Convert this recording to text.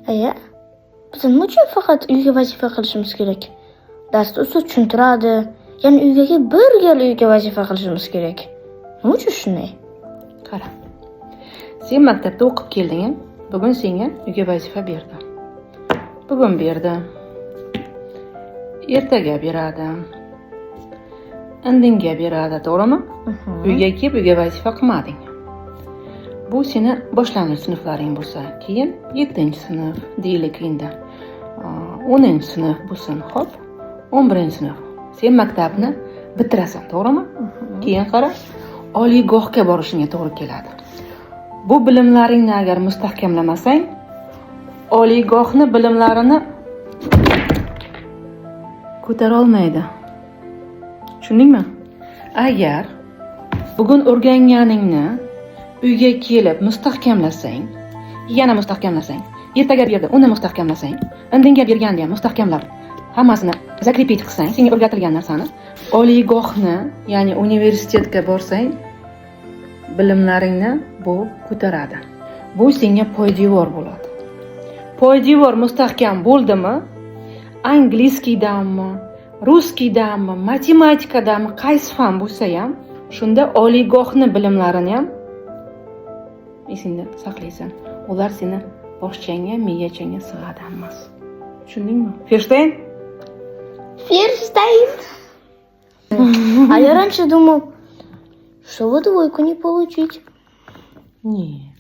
Aya, biz nima uchun faqat uyga vazifa qilishimiz kerak? Darsda ustoz tushuntiradi, ya'ni uyga bir gal uyga vazifa qilishimiz kerak. Nima uchun shunday? Qara. Sen maktabda o'qib kelding, bugun senga uyga vazifa berdi. Bugun berdi. Ertaga beradi. Indinga beradi, to'g'rimi? Uyga kelib uyga vazifa qilmading. Bu seni boshlang'ich sinflaring bo'lsa, keyin 7-sinf deylik endi. 10-sinf bo'lsin, xo'p? 11-sinf. Sen maktabni bitirasan, to'g'rimi? Keyin qara, oliygohga borishingga to'g'ri keladi. Bu bilimlaringni agar mustahkamlamasang, oliygohni bilimlarini ko'tara olmaydi. Tushundingmi? Agar bugun o'rganganingni uyga kelib mustahkamlasang, yana mustahkamlasang, ertaga berdi, uni mustahkamlasang, indinga berganini ham mustahkamlab, hammasini zakrepit qilsang, senga o'rgatilgan narsani, oliygohni, ya'ni universitetga borsang, bilimlaringni bu ko'taradi. Bu senga poydevor bo'ladi. Poydevor mustahkam bo'ldimi, angliyskiydanmi, ruskiydanmi, matematikadanmi, qaysi fan bo'lsa ham, shunda oliygohni bilimlarini ham esingda saqlaysan. Ular seni boshchangga, miyachangga sig'adi hammasi. Tushundingmi? Verstein? Verstein. А я раньше думал, что в эту двойку не получить. Нет.